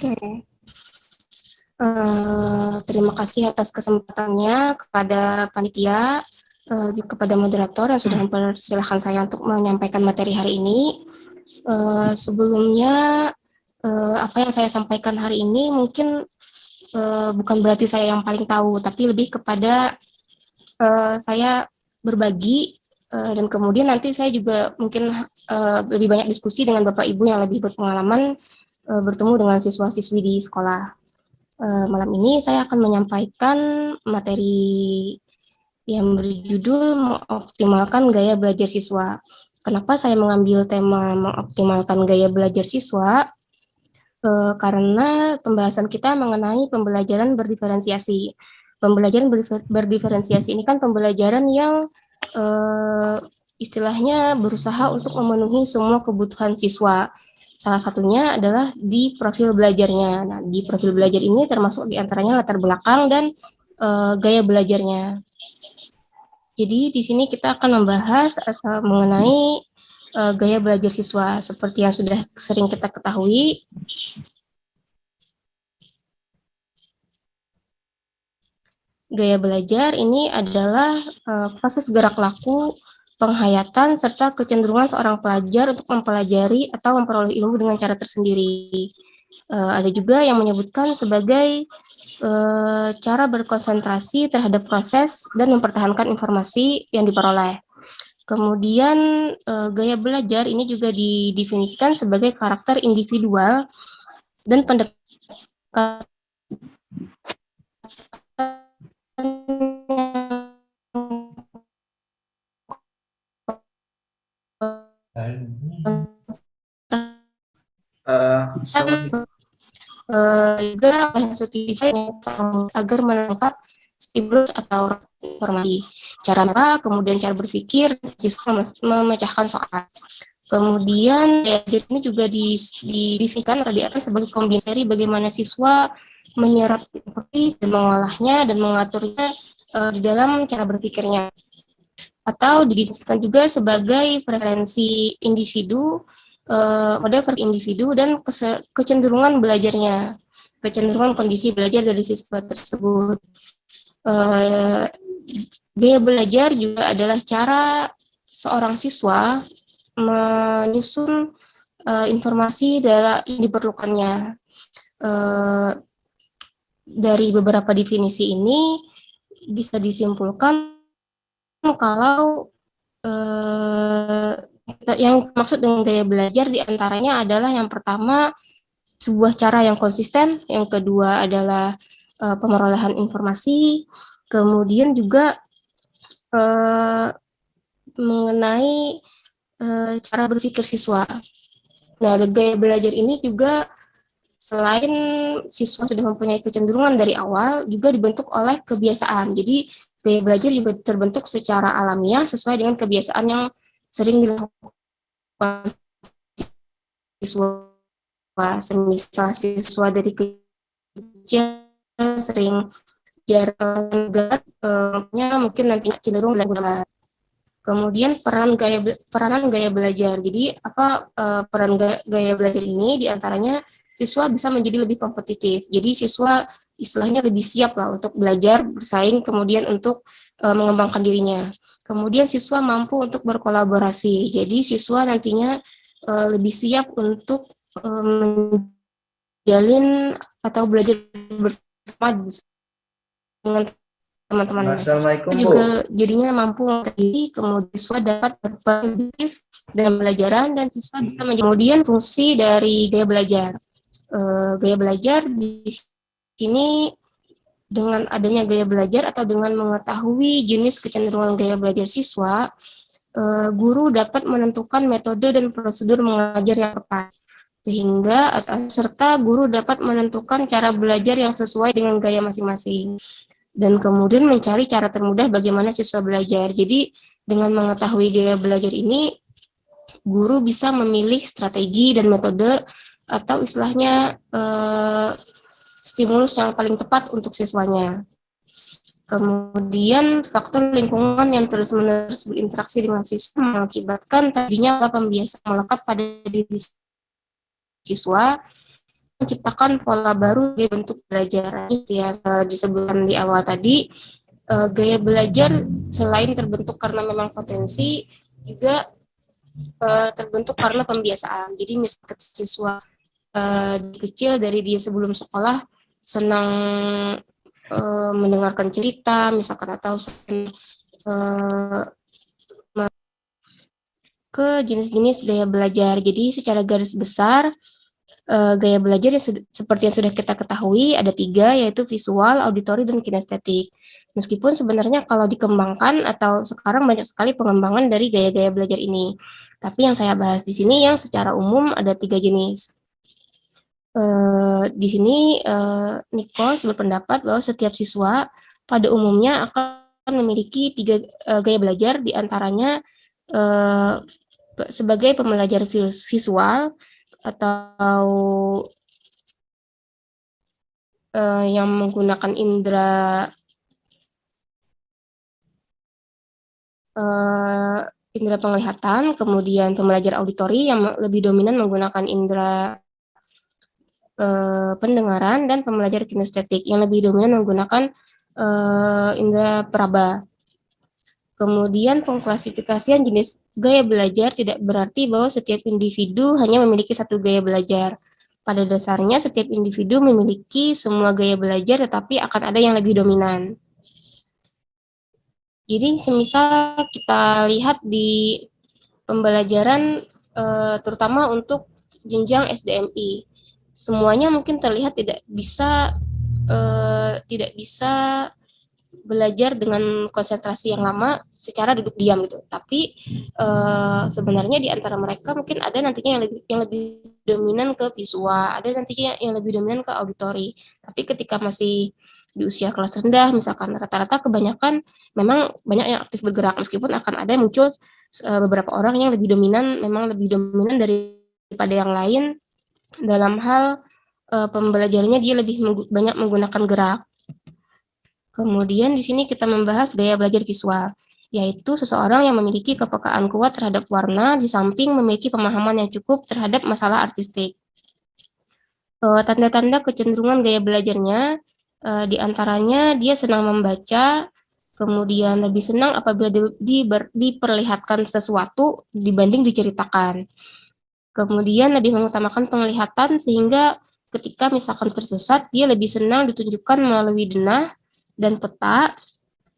Oke. Terima kasih atas kesempatannya kepada panitia, kepada moderator yang sudah mempersilahkan saya untuk menyampaikan materi hari ini. Sebelumnya, apa yang saya sampaikan hari ini mungkin bukan berarti saya yang paling tahu, tapi lebih kepada saya berbagi dan kemudian nanti saya juga mungkin lebih banyak diskusi dengan Bapak Ibu yang lebih berpengalaman bertemu dengan siswa-siswi di sekolah. Malam ini saya akan menyampaikan materi yang berjudul mengoptimalkan gaya belajar siswa. Kenapa saya mengambil tema mengoptimalkan gaya belajar siswa? Karena pembahasan kita mengenai pembelajaran berdiferensiasi. Pembelajaran berdiferensiasi ini kan pembelajaran yang istilahnya berusaha untuk memenuhi semua kebutuhan siswa. Salah satunya adalah di profil belajarnya. Nah, di profil belajar ini termasuk diantaranya latar belakang dan gaya belajarnya. Jadi di sini kita akan membahas mengenai gaya belajar siswa. Seperti yang sudah sering kita ketahui, gaya belajar ini adalah proses gerak laku, penghayatan, serta kecenderungan seorang pelajar untuk mempelajari atau memperoleh ilmu dengan cara tersendiri. Ada juga yang menyebutkan sebagai cara berkonsentrasi terhadap proses dan mempertahankan informasi yang diperoleh. Kemudian gaya belajar ini juga didefinisikan sebagai karakter individual dan pendekatan juga agar menangkap stimulus atau informasi. Cara kemudian cara berpikir, siswa memecahkan soal. Kemudian belajar ini juga didefinisikan atau diartikan sebagai kombinasi bagaimana siswa menyerap informasi dan mengolahnya dan mengaturnya di dalam cara berpikirnya. Atau didefinisikan juga sebagai preferensi individu, model individu dan kecenderungan belajarnya, kecenderungan kondisi belajar dari siswa tersebut. Gaya belajar juga adalah cara seorang siswa menyusun informasi yang diperlukannya. Dari beberapa definisi ini bisa disimpulkan kalau yang maksud dengan gaya belajar diantaranya adalah yang pertama sebuah cara yang konsisten, yang kedua adalah pemerolehan informasi, kemudian juga mengenai cara berpikir siswa. Nah, gaya belajar ini juga selain siswa sudah mempunyai kecenderungan dari awal, juga dibentuk oleh kebiasaan. Jadi, gaya belajar juga terbentuk secara alamiah sesuai dengan kebiasaan yang sering dilakukan siswa. Semisal siswa dari kecil sering jarang mungkin nanti cenderung belajar. Kemudian peranan gaya belajar. Jadi apa peran gaya belajar ini diantaranya siswa bisa menjadi lebih kompetitif. Jadi siswa istilahnya lebih siap lah untuk belajar, bersaing, kemudian untuk mengembangkan dirinya. Kemudian siswa mampu untuk berkolaborasi. Jadi siswa nantinya lebih siap untuk menjalin atau belajar bersama dengan teman-temannya. Assalamualaikum, Bu. Juga jadinya mampu mengerti, kemudian siswa dapat berpartisipasi dalam pelajaran dan siswa bisa kemudian fungsi dari gaya belajar. Gaya belajar di sini dengan adanya gaya belajar atau dengan mengetahui jenis kecenderungan gaya belajar siswa, guru dapat menentukan metode dan prosedur mengajar yang tepat. Sehingga serta guru dapat menentukan cara belajar yang sesuai dengan gaya masing-masing. Dan kemudian mencari cara termudah bagaimana siswa belajar. Jadi dengan mengetahui gaya belajar ini, guru bisa memilih strategi dan metode atau istilahnya stimulus yang paling tepat untuk siswanya. Kemudian faktor lingkungan yang terus-menerus berinteraksi dengan siswa mengakibatkan tadinya pembiasaan melekat pada diri siswa menciptakan pola baru gaya bentuk belajar. Itu ya disebutkan di awal tadi, gaya belajar selain terbentuk karena memang potensi, juga terbentuk karena pembiasaan. Jadi misalnya siswa kecil dari dia sebelum sekolah senang mendengarkan cerita, misalkan, atau ke jenis-jenis gaya belajar. Jadi secara garis besar, gaya belajar yang seperti yang sudah kita ketahui ada 3, yaitu visual, auditori, dan kinestetik. Meskipun sebenarnya kalau dikembangkan atau sekarang banyak sekali pengembangan dari gaya-gaya belajar ini. Tapi yang saya bahas di sini yang secara umum ada 3 jenis. Di sini Nichols berpendapat bahwa setiap siswa pada umumnya akan memiliki 3 gaya belajar, diantaranya sebagai pembelajar visual atau yang menggunakan indera penglihatan, kemudian pembelajar auditori yang lebih dominan menggunakan indera pendengaran, dan pembelajar kinestetik yang lebih dominan menggunakan indera peraba. Kemudian pengklasifikasian jenis gaya belajar tidak berarti bahwa setiap individu hanya memiliki satu gaya belajar. Pada dasarnya setiap individu memiliki semua gaya belajar, tetapi akan ada yang lebih dominan. Jadi semisal kita lihat di pembelajaran terutama untuk jenjang SDMI, semuanya mungkin terlihat tidak bisa belajar dengan konsentrasi yang lama secara duduk diam gitu. Tapi sebenarnya di antara mereka mungkin ada nantinya yang lebih dominan ke visual, ada nantinya yang lebih dominan ke auditori. Tapi ketika masih di usia kelas rendah, misalkan rata-rata kebanyakan memang banyak yang aktif bergerak, meskipun akan ada muncul beberapa orang yang memang lebih dominan daripada yang lain dalam hal pembelajarannya, dia lebih banyak menggunakan gerak. Kemudian di sini kita membahas gaya belajar visual, yaitu seseorang yang memiliki kepekaan kuat terhadap warna di samping memiliki pemahaman yang cukup terhadap masalah artistik. Tanda-tanda kecenderungan gaya belajarnya diantaranya dia senang membaca, kemudian lebih senang apabila diperlihatkan sesuatu dibanding diceritakan. Kemudian lebih mengutamakan penglihatan sehingga ketika misalkan tersesat, dia lebih senang ditunjukkan melalui denah dan peta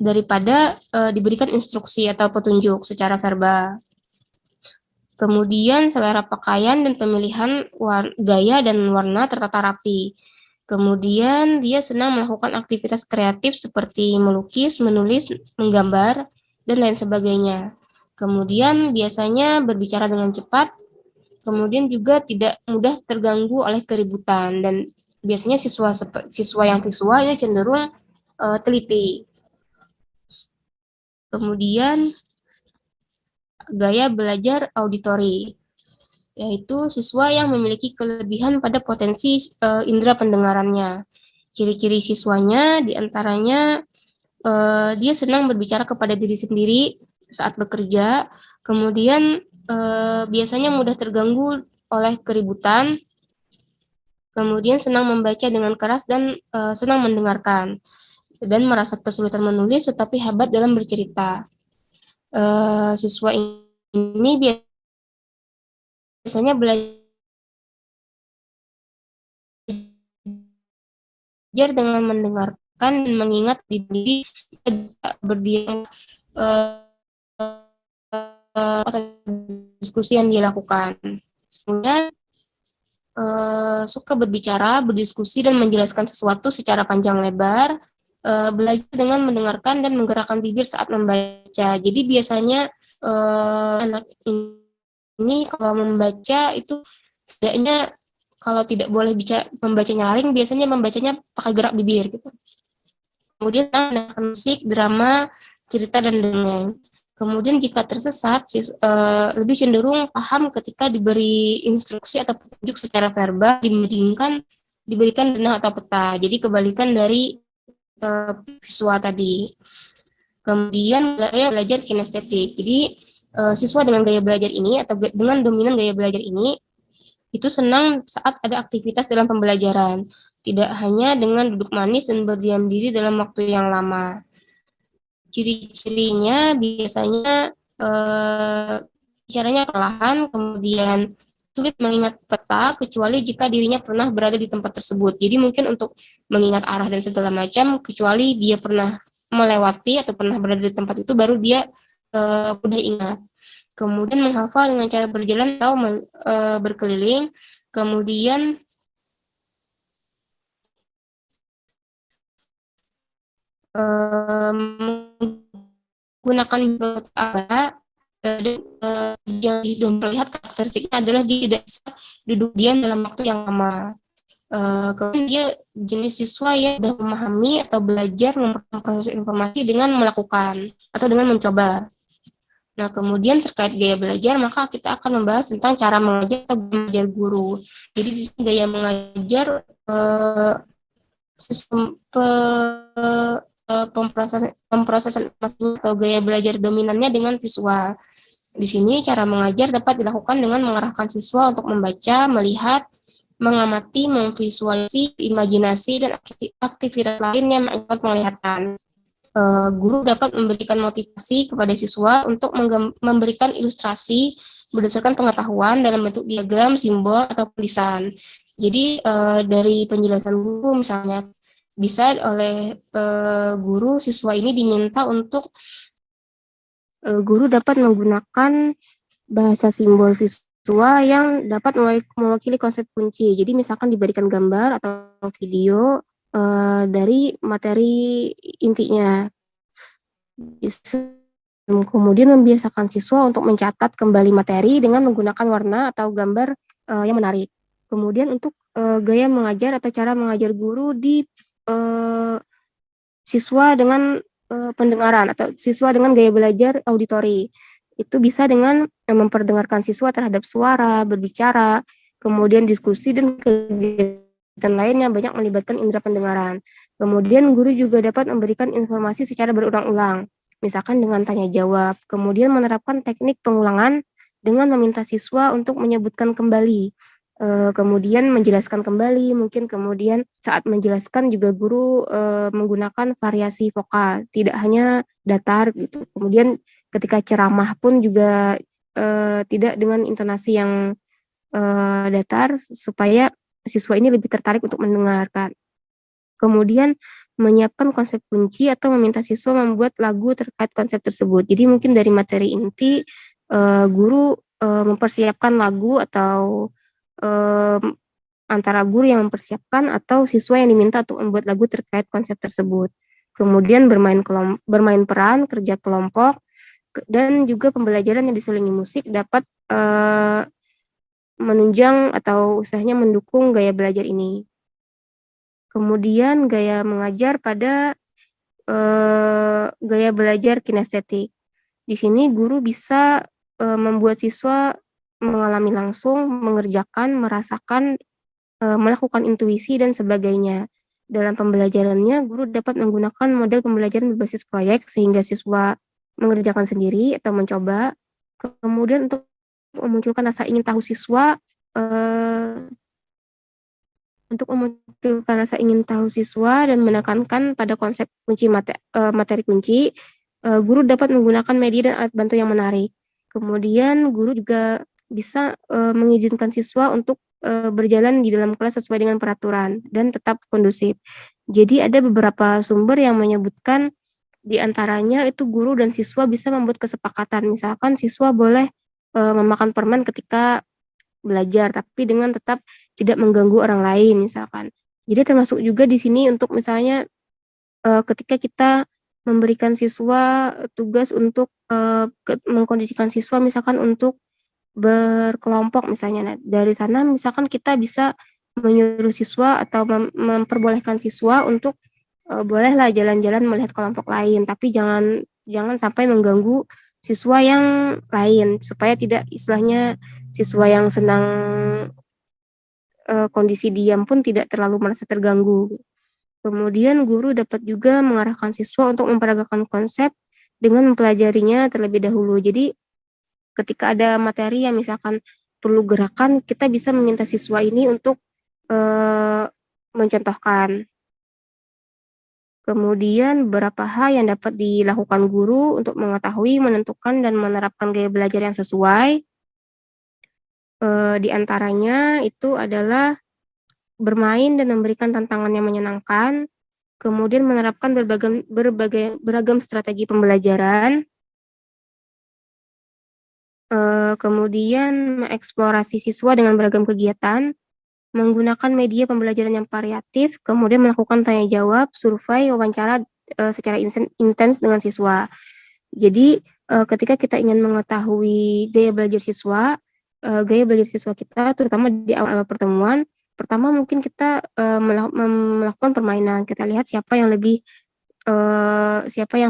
daripada diberikan instruksi atau petunjuk secara verbal. Kemudian selera pakaian dan pemilihan gaya dan warna tertata rapi. Kemudian dia senang melakukan aktivitas kreatif seperti melukis, menulis, menggambar, dan lain sebagainya. Kemudian biasanya berbicara dengan cepat, kemudian juga tidak mudah terganggu oleh keributan, dan biasanya siswa yang visual ini cenderung teliti. Kemudian gaya belajar auditori, yaitu siswa yang memiliki kelebihan pada potensi indera pendengarannya. Ciri-ciri siswanya diantaranya dia senang berbicara kepada diri sendiri saat bekerja, kemudian biasanya mudah terganggu oleh keributan, kemudian senang membaca dengan keras dan senang mendengarkan, dan merasa kesulitan menulis tetapi hebat dalam bercerita. Siswa ini biasanya belajar dengan mendengarkan dan mengingat di diri, tidak berdiam diskusi yang dilakukan. Kemudian suka berbicara, berdiskusi, dan menjelaskan sesuatu secara panjang lebar, belajar dengan mendengarkan dan menggerakkan bibir saat membaca. Jadi biasanya anak ini kalau membaca itu setidaknya kalau tidak boleh membaca nyaring, biasanya membacanya pakai gerak bibir gitu. Kemudian mendengarkan musik, drama, cerita, dan dongeng. Kemudian jika tersesat, lebih cenderung paham ketika diberi instruksi atau petunjuk secara verbal diberikan denah atau peta. Jadi kebalikan dari visual tadi. Kemudian gaya belajar kinestetik. Jadi siswa dengan gaya belajar ini atau dengan dominan gaya belajar ini itu senang saat ada aktivitas dalam pembelajaran, tidak hanya dengan duduk manis dan berdiam diri dalam waktu yang lama. Ciri-cirinya biasanya bicaranya perlahan, kemudian sulit mengingat peta kecuali jika dirinya pernah berada di tempat tersebut. Jadi mungkin untuk mengingat arah dan segala macam, kecuali dia pernah melewati atau pernah berada di tempat itu, baru dia mudah ingat. Kemudian menghafal dengan cara berjalan atau berkeliling. Kemudian menggunakan agak yang memperlihat karakteristiknya adalah dia tidak bisa duduk diam dalam waktu yang lama. Kemudian dia jenis siswa yang sudah memahami atau belajar memproses informasi dengan melakukan atau dengan mencoba. Nah, kemudian terkait gaya belajar, maka kita akan membahas tentang cara mengajar atau mengajar guru. Jadi di sini gaya mengajar sistem pemrosesan atau gaya belajar dominannya dengan visual. Di sini cara mengajar dapat dilakukan dengan mengarahkan siswa untuk membaca, melihat, mengamati, memvisualisasi, imajinasi, dan aktivitas lain yang mengikat penglihatan. Guru dapat memberikan motivasi kepada siswa untuk memberikan ilustrasi berdasarkan pengetahuan dalam bentuk diagram, simbol, atau tulisan. Jadi dari penjelasan guru misalnya bisa oleh guru, siswa ini diminta untuk guru dapat menggunakan bahasa simbol visual yang dapat mewakili konsep kunci. Jadi misalkan diberikan gambar atau video dari materi intinya. Kemudian membiasakan siswa untuk mencatat kembali materi dengan menggunakan warna atau gambar yang menarik. Kemudian untuk gaya mengajar atau cara mengajar guru di siswa dengan pendengaran atau siswa dengan gaya belajar auditori. Itu bisa dengan memperdengarkan siswa terhadap suara, berbicara, kemudian diskusi dan kegiatan lain yang banyak melibatkan indera pendengaran. Kemudian guru juga dapat memberikan informasi secara berulang-ulang, misalkan dengan tanya jawab. Kemudian menerapkan teknik pengulangan dengan meminta siswa untuk menyebutkan kembali. Kemudian menjelaskan kembali, mungkin kemudian saat menjelaskan juga guru menggunakan variasi vokal, tidak hanya datar gitu. Kemudian ketika ceramah pun juga tidak dengan intonasi yang datar supaya siswa ini lebih tertarik untuk mendengarkan. Kemudian menyiapkan konsep kunci atau meminta siswa membuat lagu terkait konsep tersebut. Jadi mungkin dari materi inti guru mempersiapkan lagu atau antara guru yang mempersiapkan atau siswa yang diminta untuk membuat lagu terkait konsep tersebut. Kemudian bermain peran, kerja kelompok, dan juga pembelajaran yang diselingi musik dapat menunjang atau usahanya mendukung gaya belajar ini. Kemudian gaya mengajar pada gaya belajar kinestetik. Di sini guru bisa membuat siswa mengalami langsung, mengerjakan, merasakan, melakukan intuisi, dan sebagainya. Dalam pembelajarannya, guru dapat menggunakan model pembelajaran berbasis proyek sehingga siswa mengerjakan sendiri atau mencoba. Kemudian untuk memunculkan rasa ingin tahu siswa, dan menekankan pada konsep kunci materi kunci, guru dapat menggunakan media dan alat bantu yang menarik. Kemudian guru juga bisa mengizinkan siswa untuk berjalan di dalam kelas sesuai dengan peraturan dan tetap kondusif. Jadi ada beberapa sumber yang menyebutkan di antaranya itu guru dan siswa bisa membuat kesepakatan. Misalkan siswa boleh memakan permen ketika belajar, tapi dengan tetap tidak mengganggu orang lain misalkan. Jadi termasuk juga di sini untuk misalnya ketika kita memberikan siswa tugas untuk mengkondisikan siswa misalkan untuk berkelompok misalnya. Nah, dari sana misalkan kita bisa menyuruh siswa atau memperbolehkan siswa untuk bolehlah jalan-jalan melihat kelompok lain, tapi jangan sampai mengganggu siswa yang lain supaya tidak istilahnya siswa yang senang kondisi diam pun tidak terlalu merasa terganggu. Kemudian guru dapat juga mengarahkan siswa untuk memperagakan konsep dengan mempelajarinya terlebih dahulu. Jadi ketika ada materi yang misalkan perlu gerakan, kita bisa meminta siswa ini untuk mencontohkan. Kemudian beberapa hal yang dapat dilakukan guru untuk mengetahui, menentukan, dan menerapkan gaya belajar yang sesuai. Di antaranya itu adalah bermain dan memberikan tantangan yang menyenangkan, kemudian menerapkan beragam strategi pembelajaran, kemudian mengeksplorasi siswa dengan beragam kegiatan, menggunakan media pembelajaran yang variatif, kemudian melakukan tanya jawab, survei, wawancara secara intens dengan siswa. Jadi ketika kita ingin mengetahui gaya belajar siswa kita, terutama di awal-awal pertemuan, pertama mungkin kita melakukan permainan. Kita lihat siapa yang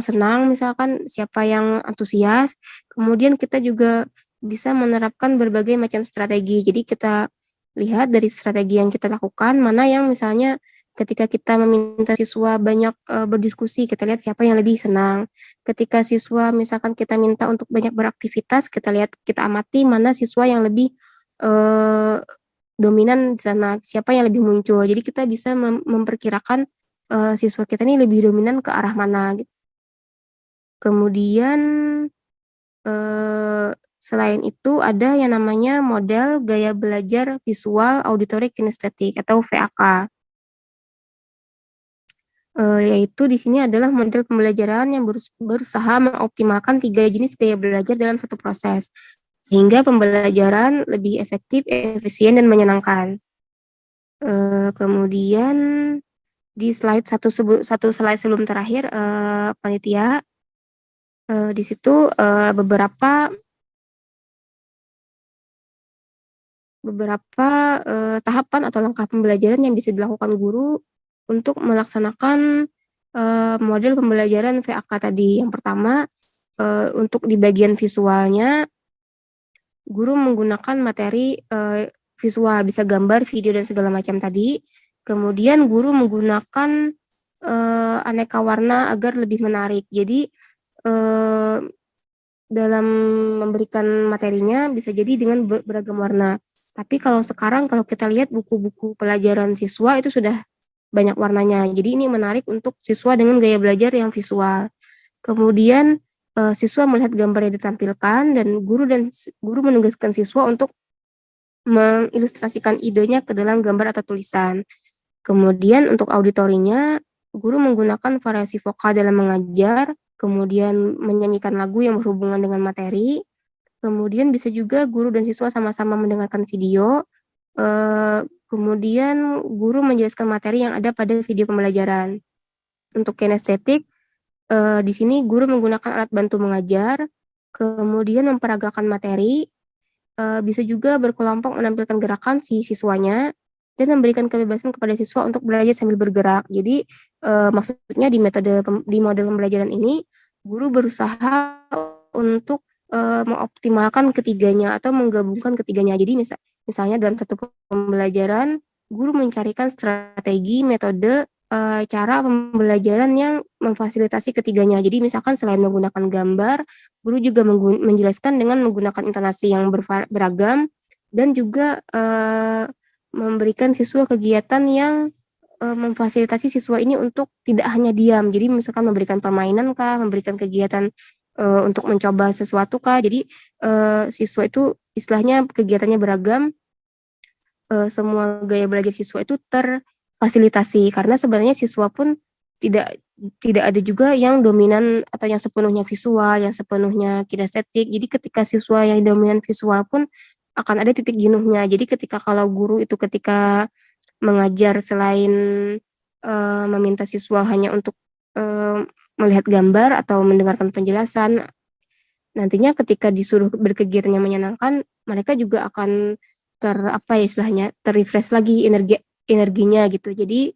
senang, misalkan siapa yang antusias. Kemudian kita juga bisa menerapkan berbagai macam strategi. Jadi kita lihat dari strategi yang kita lakukan, mana yang misalnya ketika kita meminta siswa banyak berdiskusi, kita lihat siapa yang lebih senang. Ketika siswa misalkan kita minta untuk banyak beraktivitas, kita amati mana siswa yang lebih dominan di sana, siapa yang lebih muncul. Jadi kita bisa memperkirakan siswa kita ini lebih dominan ke arah mana. Gitu. Kemudian selain itu ada yang namanya model gaya belajar visual auditory kinestetik atau VAK. Yaitu di sini adalah model pembelajaran yang berusaha mengoptimalkan 3 jenis gaya belajar dalam satu proses, sehingga pembelajaran lebih efektif, efisien, dan menyenangkan. Kemudian di slide satu slide sebelum terakhir, panitia, di situ beberapa tahapan atau langkah pembelajaran yang bisa dilakukan guru untuk melaksanakan model pembelajaran VAK tadi. Yang pertama, untuk di bagian visualnya, guru menggunakan materi visual, bisa gambar, video, dan segala macam tadi. Kemudian guru menggunakan aneka warna agar lebih menarik. Jadi dalam memberikan materinya bisa jadi dengan beragam warna. Tapi kalau sekarang kalau kita lihat buku-buku pelajaran siswa itu sudah banyak warnanya. Jadi ini menarik untuk siswa dengan gaya belajar yang visual. Kemudian siswa melihat gambar yang ditampilkan dan guru menugaskan siswa untuk mengilustrasikan idenya ke dalam gambar atau tulisan. Kemudian untuk auditorinya, guru menggunakan variasi vokal dalam mengajar, kemudian menyanyikan lagu yang berhubungan dengan materi. Kemudian bisa juga guru dan siswa sama-sama mendengarkan video. Kemudian guru menjelaskan materi yang ada pada video pembelajaran. Untuk kinestetik, di sini guru menggunakan alat bantu mengajar, kemudian memperagakan materi, bisa juga berkelompok menampilkan gerakan si siswanya, dan memberikan kebebasan kepada siswa untuk belajar sambil bergerak. Jadi maksudnya di model pembelajaran ini, guru berusaha untuk mengoptimalkan ketiganya atau menggabungkan ketiganya. Jadi misalnya dalam satu pembelajaran, guru mencarikan strategi, metode, cara pembelajaran yang memfasilitasi ketiganya. Jadi misalkan selain menggunakan gambar, guru juga menjelaskan dengan menggunakan intonasi yang beragam dan juga memberikan siswa kegiatan yang memfasilitasi siswa ini untuk tidak hanya diam. Jadi misalkan memberikan permainan kah, memberikan kegiatan untuk mencoba sesuatu kah. Jadi siswa itu istilahnya kegiatannya beragam. Semua gaya belajar siswa itu terfasilitasi karena sebenarnya siswa pun tidak ada juga yang dominan atau yang sepenuhnya visual, yang sepenuhnya kinestetik. Jadi ketika siswa yang dominan visual pun akan ada titik jenuhnya. Jadi ketika kalau guru itu ketika mengajar selain meminta siswa hanya untuk melihat gambar atau mendengarkan penjelasan, nantinya ketika disuruh berkegiatan yang menyenangkan, mereka juga akan terrefresh lagi energinya gitu. Jadi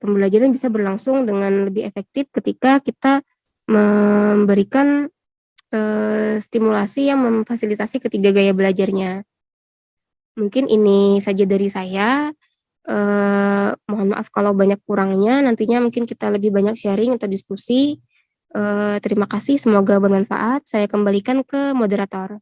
pembelajaran bisa berlangsung dengan lebih efektif ketika kita memberikan stimulasi yang memfasilitasi ketiga gaya belajarnya. Mungkin ini saja dari saya. Mohon maaf kalau banyak kurangnya. Nantinya mungkin kita lebih banyak sharing atau diskusi. Terima kasih, semoga bermanfaat. Saya kembalikan ke moderator.